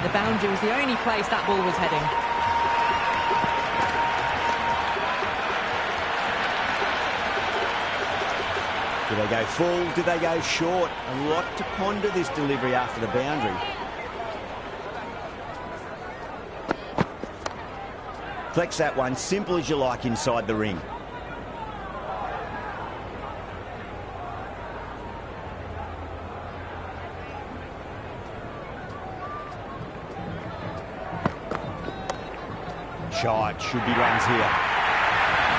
The boundary was the only place that ball was heading. Do they go full? Do they go short? A lot to ponder this delivery after the boundary. Flex that one, simple as you like inside the ring. Shot, should be runs here.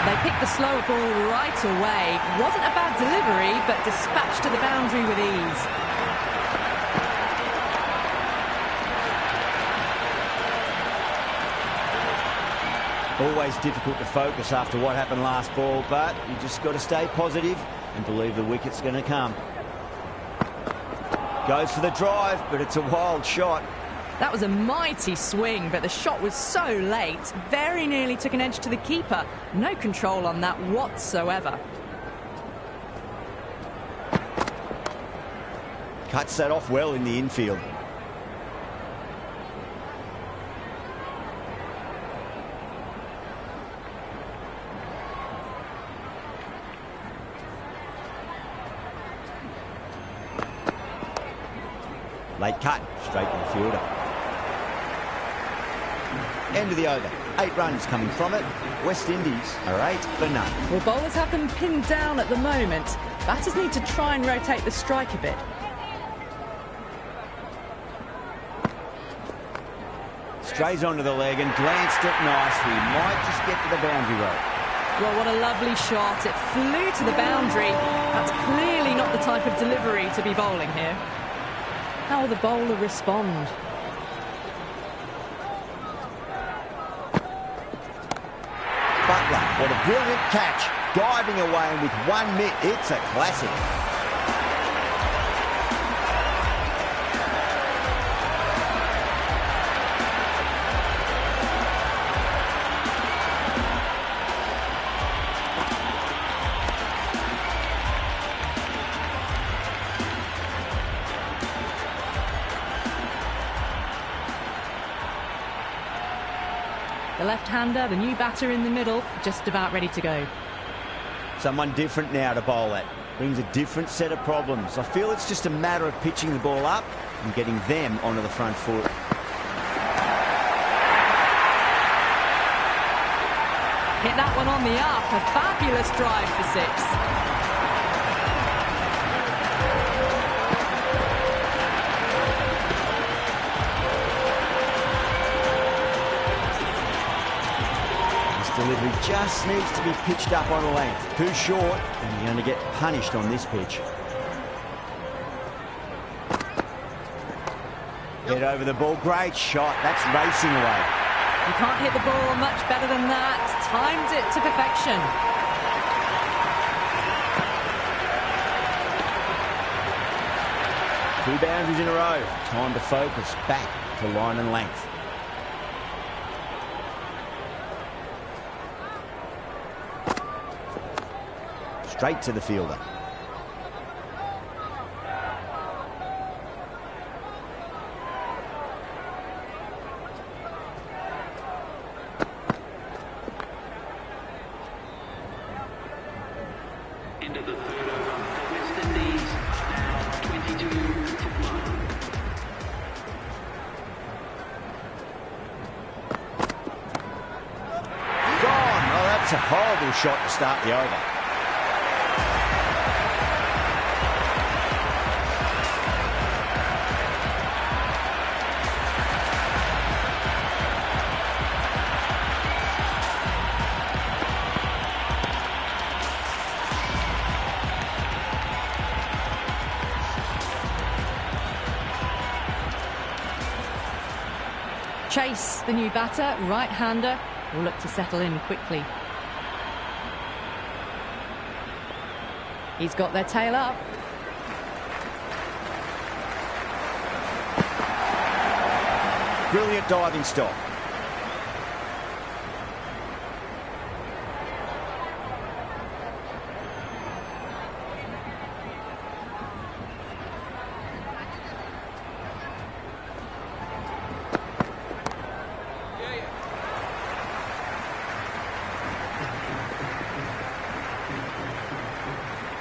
They picked the slower ball right away. Wasn't a bad delivery, but dispatched to the boundary with ease. Always difficult to focus after what happened last ball, but you just got to stay positive and believe the wicket's going to come. Goes for the drive, but it's a wild shot. That was a mighty swing, but the shot was so late. Very nearly took an edge to the keeper. No control on that whatsoever. Cuts that off well in the infield. Late cut, straight to the fielder. End of the over. 8 runs coming from it. West Indies are 8 for none. Well, bowlers have them pinned down at the moment. Batters need to try and rotate the strike a bit. Strays onto the leg and glanced it nicely. Might just get to the boundary rope. Well, what a lovely shot. It flew to the boundary. That's clearly not the type of delivery to be bowling here. How will the bowler respond? Butler, what a brilliant catch. Diving away with 1 mitt. It's a classic. The left-hander, the new batter in the middle, just about ready to go. Someone different now to bowl at. Brings a different set of problems. I feel it's just a matter of pitching the ball up and getting them onto the front foot. Hit that one on the up. A fabulous drive for 6. Delivery just needs to be pitched up on a length. Too short, and you're going to get punished on this pitch. Head over the ball. Great shot. That's racing away. You can't hit the ball much better than that. Timed it to perfection. Two boundaries in a row. Time to focus back to line and length. Straight to the fielder. End of the third over. The West Indies now 22 for 1. Gone. Oh, that's a horrible shot to start the over. Chase, the new batter, right-hander, will look to settle in quickly. He's got their tail up. Brilliant diving stop.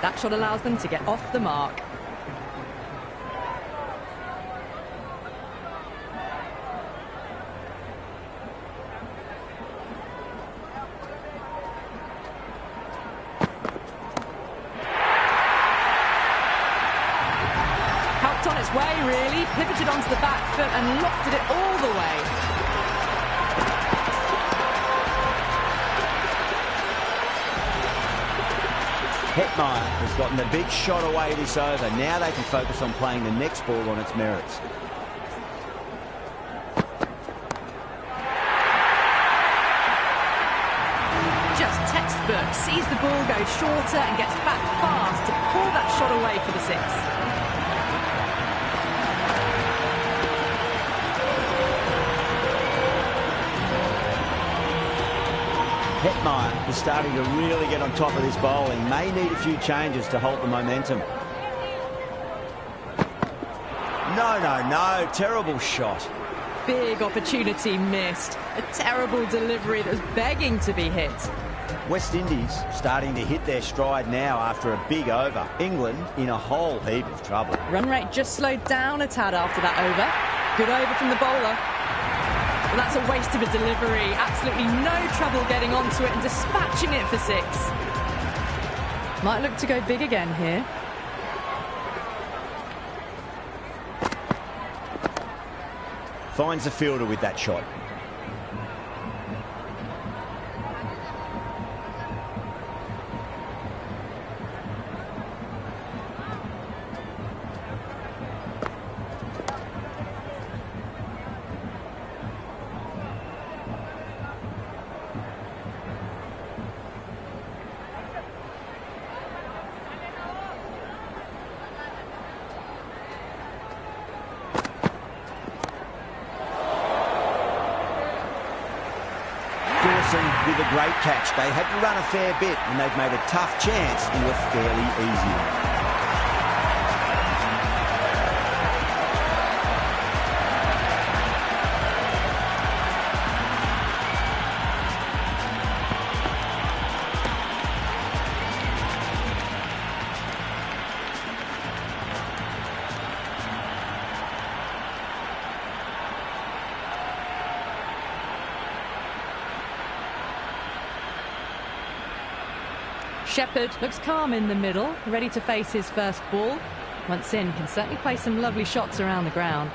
That shot allows them to get off the mark. Helped on its way, really. Pivoted onto the back foot and lofted it all the way. Hetmeyer has gotten the big shot away this over. Now they can focus on playing the next ball on its merits. Just textbook. Sees the ball go shorter and gets back fast to pull that shot away for the six. Hetmeyer is starting to really get on top of this bowling. May need a few changes to halt the momentum. No. Terrible shot. Big opportunity missed. A terrible delivery that was begging to be hit. West Indies starting to hit their stride now after a big over. England in a whole heap of trouble. Run rate just slowed down a tad after that over. Good over from the bowler. Well, that's a waste of a delivery. Absolutely no trouble getting onto it and dispatching it for six. Might look to go big again here. Finds the fielder with that shot. With a great catch. They had to run a fair bit and they've made a tough chance into a fairly easy one. Shepherd looks calm in the middle, ready to face his first ball. Once in, can certainly play some lovely shots around the ground.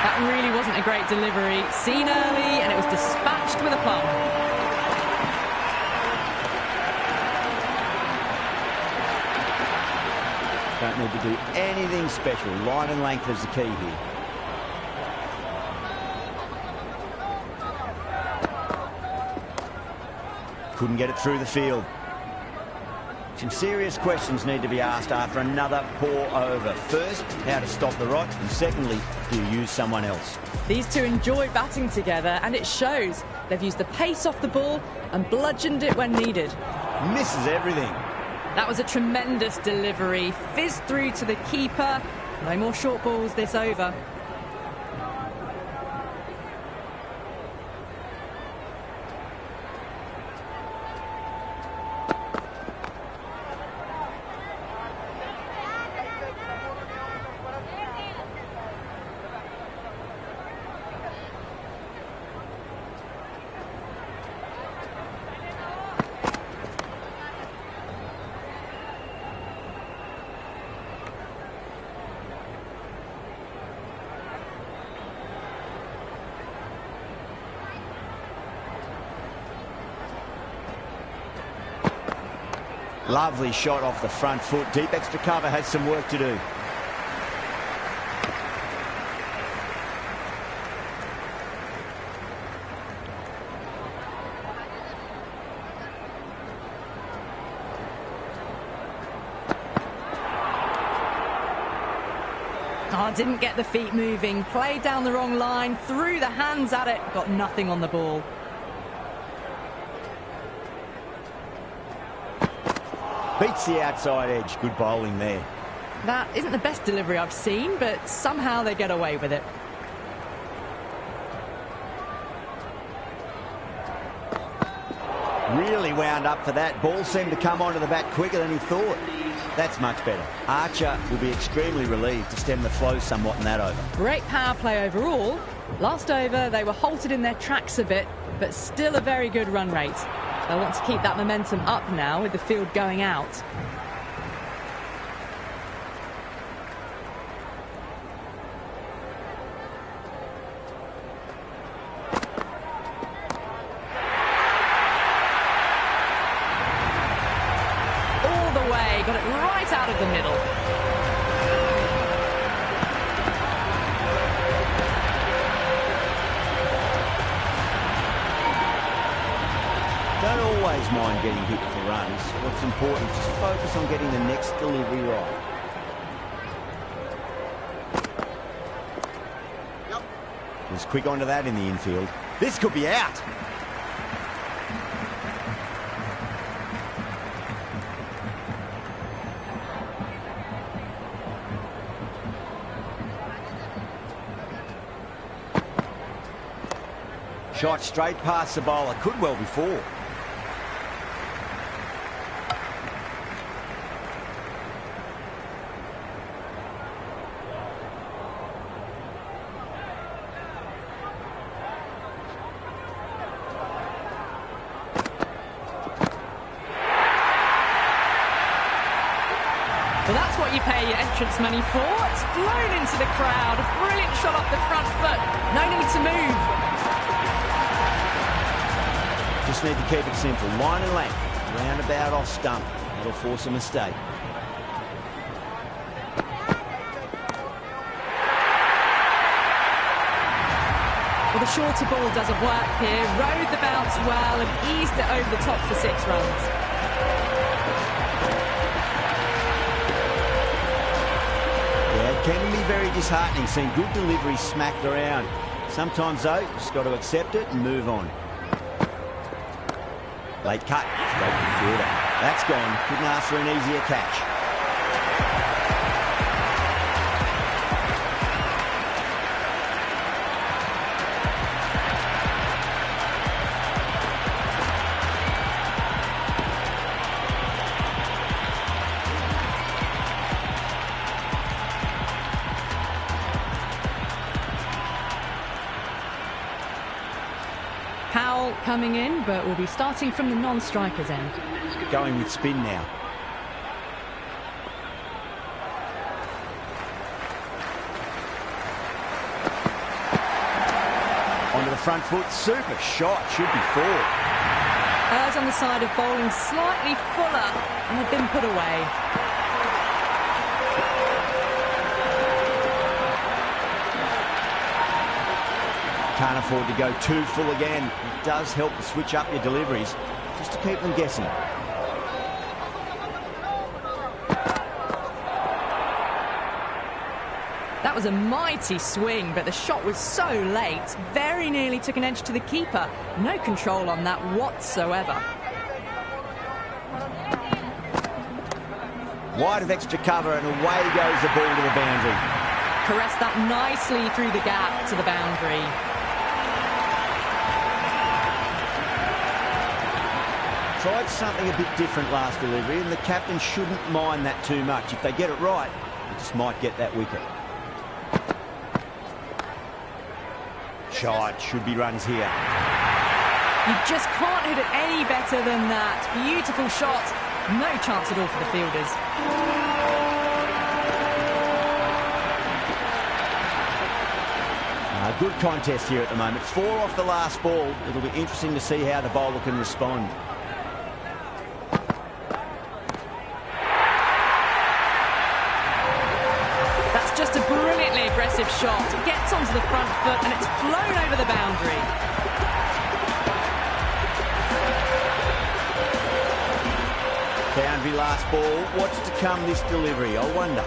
That really wasn't a great delivery. Seen early, and it was dispatched with a plum. Don't need to do anything special. Line and length is the key here. Couldn't get it through the field. Some serious questions need to be asked after another poor over. First, how to stop the rot, and secondly, do you use someone else? These two enjoy batting together, and it shows. They've used the pace off the ball and bludgeoned it when needed. Misses everything. That was a tremendous delivery. Fizzed through to the keeper. No more short balls this over. Lovely shot off the front foot. Deep extra cover has some work to do. Oh, didn't get the feet moving. Played down the wrong line. Threw the hands at it. Got nothing on the ball. Beats the outside edge. Good bowling there. That isn't the best delivery I've seen, but somehow they get away with it. Really wound up for that. Ball seemed to come onto the bat quicker than he thought. That's much better. Archer will be extremely relieved to stem the flow somewhat in that over. Great power play overall. Last over, they were halted in their tracks a bit, but still a very good run rate. They'll want to keep that momentum up now with the field going out. All the way, got it right out of the middle. Don't always mind getting hit for runs. What's important is just focus on getting the next delivery right. Was quick onto that in the infield. This could be out. Shot straight past the bowler. Could well be four. Well, that's what you pay your entrance money for. It's flown into the crowd. A brilliant shot off the front foot. No need to move. Just need to keep it simple. Line and length. Roundabout off stump. That'll force a mistake. Well, the shorter ball doesn't work here. Rode the bounce well and eased it over the top for 6 runs. Yeah, it can be very disheartening seeing good delivery smacked around. Sometimes, though, you just got to accept it and move on. Late cut, straight to the fielder. That's gone. Couldn't ask for an easier catch. Powell coming in, but we'll be starting from the non-striker's end. Going with spin now. Onto the front foot. Super shot. Should be four. Errs on the side of bowling slightly fuller and had been put away. Can't afford to go too full again. It does help to switch up your deliveries just to keep them guessing. That was a mighty swing, but the shot was so late. Very nearly took an edge to the keeper. No control on that whatsoever. Wide of extra cover and away goes the ball to the boundary. Caressed that nicely through the gap to the boundary. Tried something a bit different last delivery, and the captain shouldn't mind that too much. If they get it right, they just might get that wicket. Shot, should be runs here. You just can't hit it any better than that. Beautiful shot. No chance at all for the fielders. Good contest here at the moment. 4 off the last ball. It'll be interesting to see how the bowler can respond. That's just a brilliantly aggressive shot. It gets onto the front foot and it's flown over the boundary. Boundary last ball. What's to come this delivery? I wonder.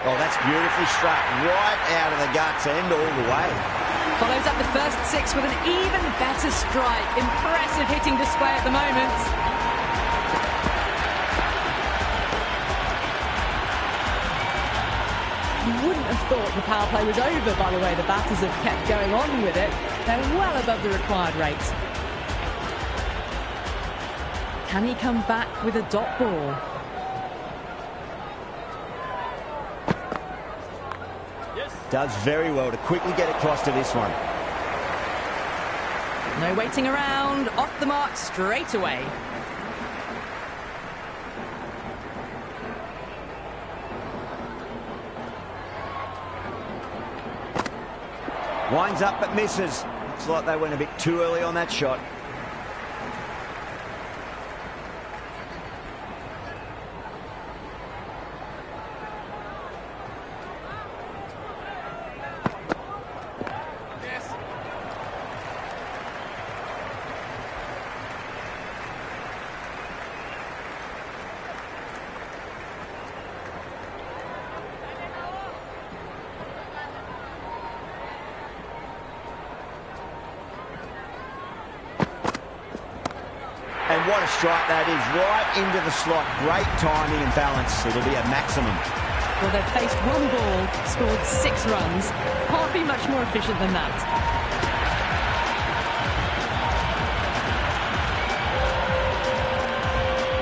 Oh, that's beautifully struck right out of the guts and all the way. Follows up the first 6 with an even better strike. Impressive hitting display at the moment. You wouldn't have thought the power play was over by the way the batters have kept going on with it. They're well above the required rate. Can he come back with a dot ball? Does very well to quickly get across to this one. No waiting around, off the mark straight away. Winds up but misses. Looks like they went a bit too early on that shot. And what a strike that is, right into the slot. Great timing and balance. It'll be a maximum. Well, they've faced one ball, scored 6 runs. Can't be much more efficient than that.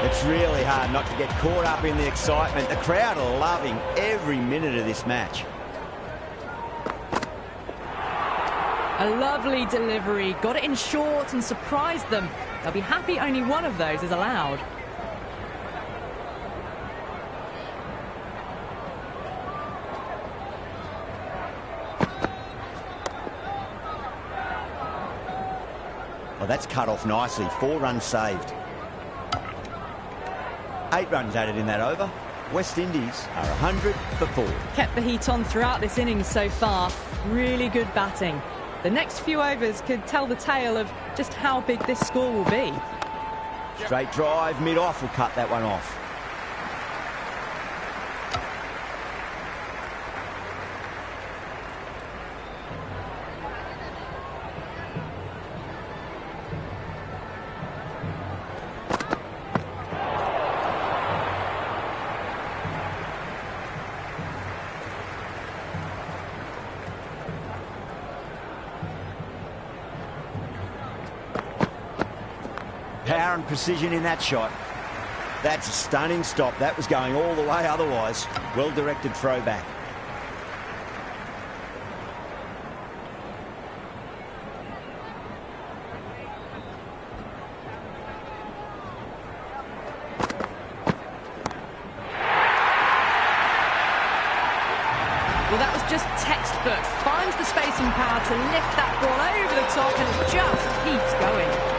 It's really hard not to get caught up in the excitement. The crowd are loving every minute of this match. A lovely delivery, got it in short and surprised them. They'll be happy only one of those is allowed. Well, that's cut off nicely. 4 runs saved. 8 runs added in that over. West Indies are 100 for 4. Kept the heat on throughout this innings so far. Really good batting. The next few overs could tell the tale of just how big this score will be. Straight drive, mid-off will cut that one off. Power and precision in that shot. That's a stunning stop. That was going all the way otherwise. Well-directed throwback. Well, that was just textbook. Finds the space and power to lift that ball over the top and it just keeps going.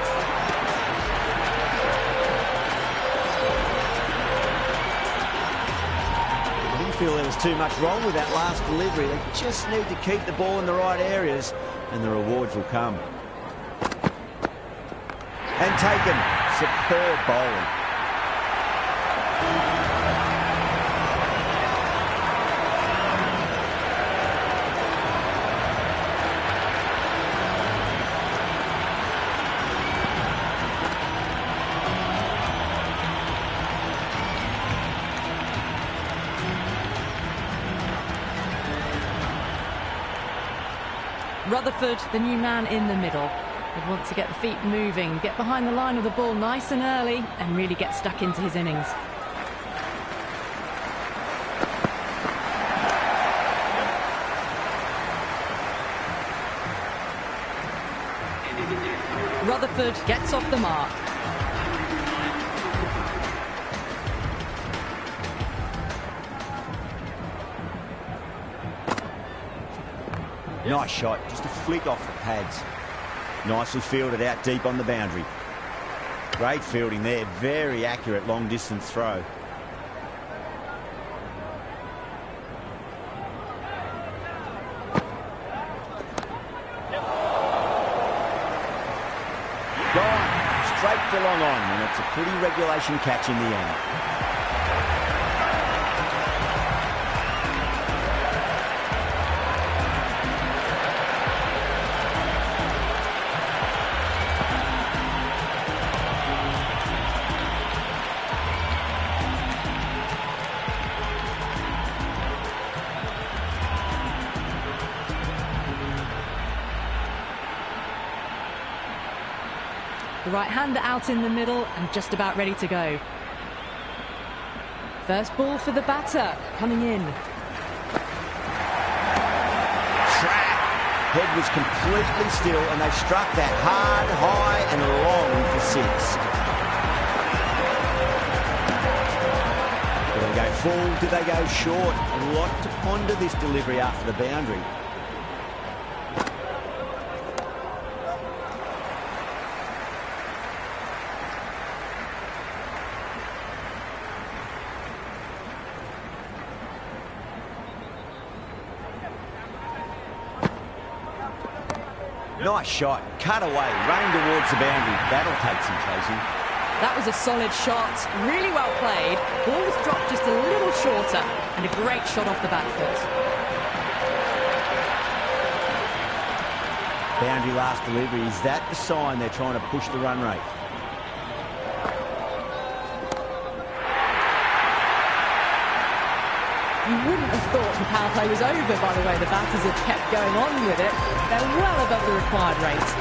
Feel there was too much wrong with that last delivery. They just need to keep the ball in the right areas and the rewards will come. And taken. Superb bowling. Rutherford, the new man in the middle. He'd want to get the feet moving, get behind the line of the ball nice and early, and really get stuck into his innings. Rutherford gets off the mark. Nice shot, just a flick off the pads. Nicely fielded out deep on the boundary. Great fielding there, very accurate long distance throw. Gone, straight for long on, and it's a pretty regulation catch in the end. The right-hander out in the middle and just about ready to go. First ball for the batter, coming in. Track. Head was completely still and they struck that hard, high and long for 6. Do they go full? Do they go short? A lot to ponder this delivery after the boundary. Nice shot, cut away, running towards the boundary. That'll take some chasing. That was a solid shot, really well played. Ball was dropped just a little shorter, and a great shot off the back foot. Boundary last delivery, is that the sign they're trying to push the run rate? You wouldn't have thought the power play was over by the way the batters have kept going on with it. They're well above the required rate.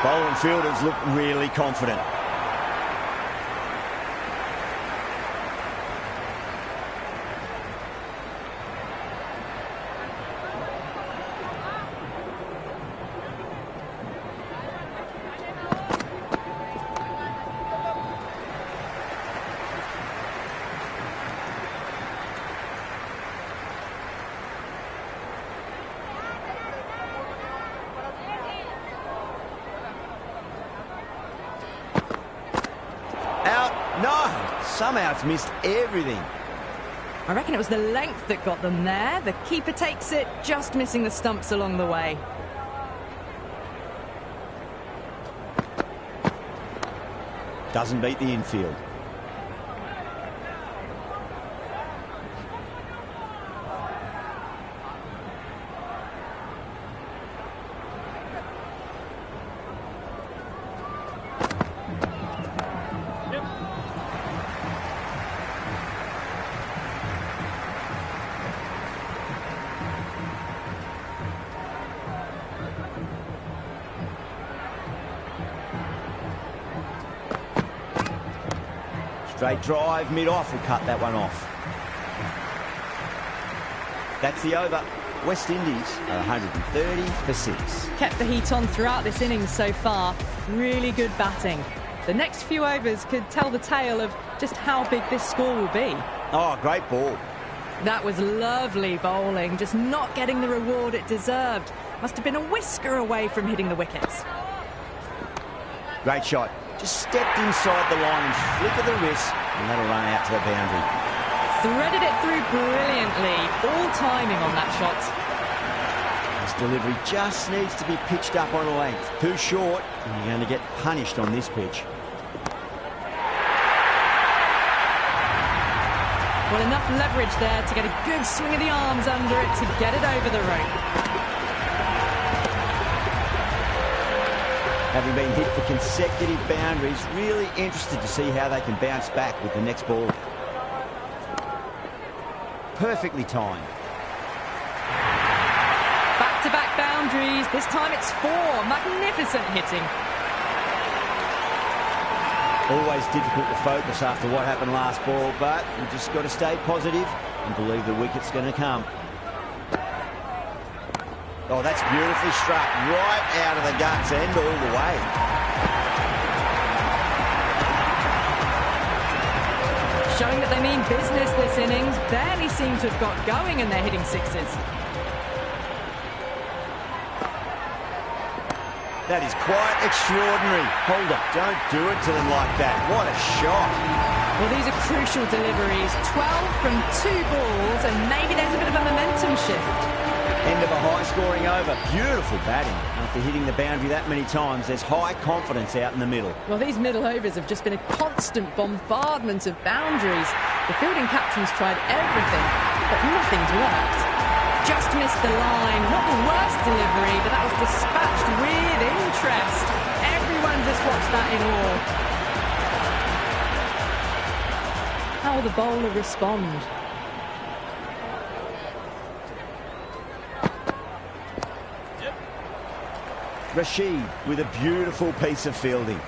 Bowling fielders look really confident. Somehow it's missed everything. I reckon it was the length that got them there. The keeper takes it, just missing the stumps along the way. Doesn't beat the infield. Straight drive, mid-off, will cut that one off. That's the over. West Indies are 130 for 6. Kept the heat on throughout this innings so far. Really good batting. The next few overs could tell the tale of just how big this score will be. Oh, great ball. That was lovely bowling, just not getting the reward it deserved. Must have been a whisker away from hitting the wickets. Great shot. Just stepped inside the line and flick of the wrist, and that'll run out to the boundary. Threaded it through brilliantly. All timing on that shot. This delivery just needs to be pitched up on a length. Too short, and you're going to get punished on this pitch. Well, enough leverage there to get a good swing of the arms under it to get it over the rope. Having been hit for consecutive boundaries, really interested to see how they can bounce back with the next ball. Perfectly timed. Back-to-back boundaries. This time it's 4. Magnificent hitting. Always difficult to focus after what happened last ball, but you've just got to stay positive and believe the wicket's going to come. Oh, that's beautifully struck right out of the guts end all the way. Showing that they mean business this innings. Barely seem to have got going and they're hitting sixes. That is quite extraordinary. Hold up, don't do it to them like that. What a shot. Well, these are crucial deliveries. 12 from 2 balls, and maybe there's a bit of a momentum shift. End of a high-scoring over. Beautiful batting. After hitting the boundary that many times, there's high confidence out in the middle. Well, these middle overs have just been a constant bombardment of boundaries. The fielding captain's tried everything, but nothing's worked. Just missed the line. Not the worst delivery, but that was dispatched with interest. Everyone just watched that in awe. How will the bowler respond? Rashid with a beautiful piece of fielding.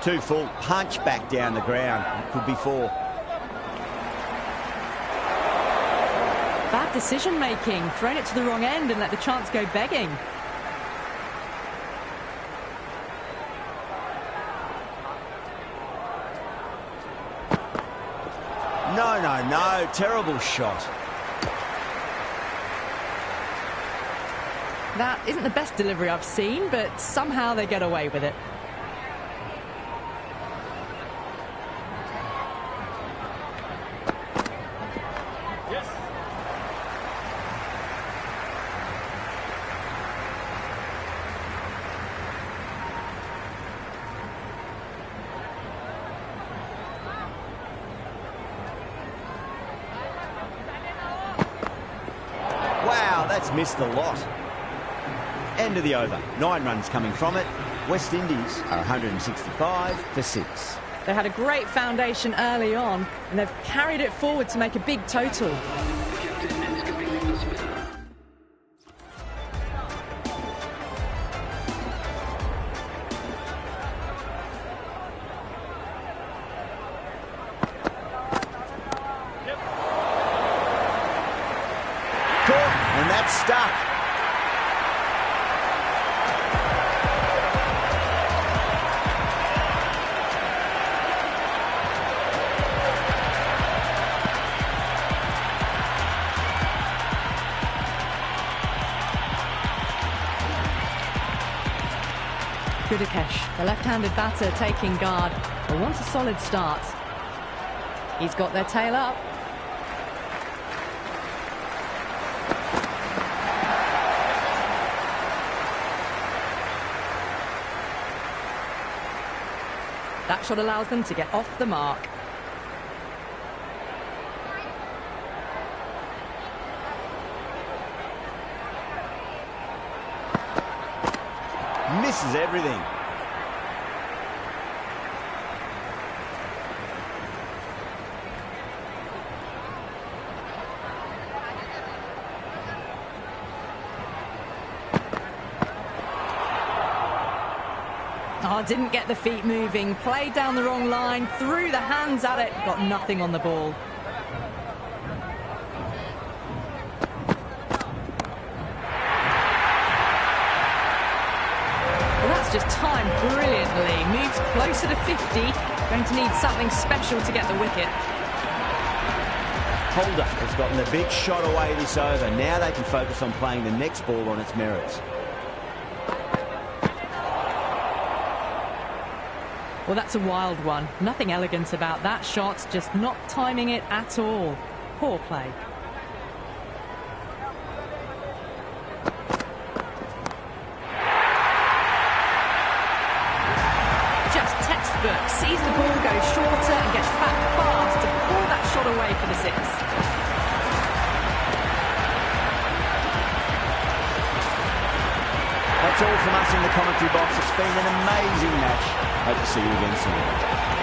Too full, punch back down the ground. Could be 4. Bad decision making, thrown it to the wrong end and let the chance go begging. No, terrible shot. That isn't the best delivery I've seen, but somehow they get away with it. Wow, that's missed the lot. End of the over. 9 runs coming from it. West Indies are 165 for 6. They had a great foundation early on, and they've carried it forward to make a big total. Captain escaping the spinner. And that's stuck. Gudakesh, the left-handed batter, taking guard. They want a solid start. He's got their tail up. That shot allows them to get off the mark. Misses everything. Oh, didn't get the feet moving, played down the wrong line, threw the hands at it, got nothing on the ball. Well, that's just timed brilliantly. Moves closer to 50, going to need something special to get the wicket. Holder has gotten the big shot away this over. Now they can focus on playing the next ball on its merits. Well, that's a wild one. Nothing elegant about that shot, just not timing it at all. Poor play. Just textbook. Sees the ball go shorter and gets back fast to pull that shot away for the 6. That's all from us in the commentary box. It's been an amazing match. Hope to see you again soon.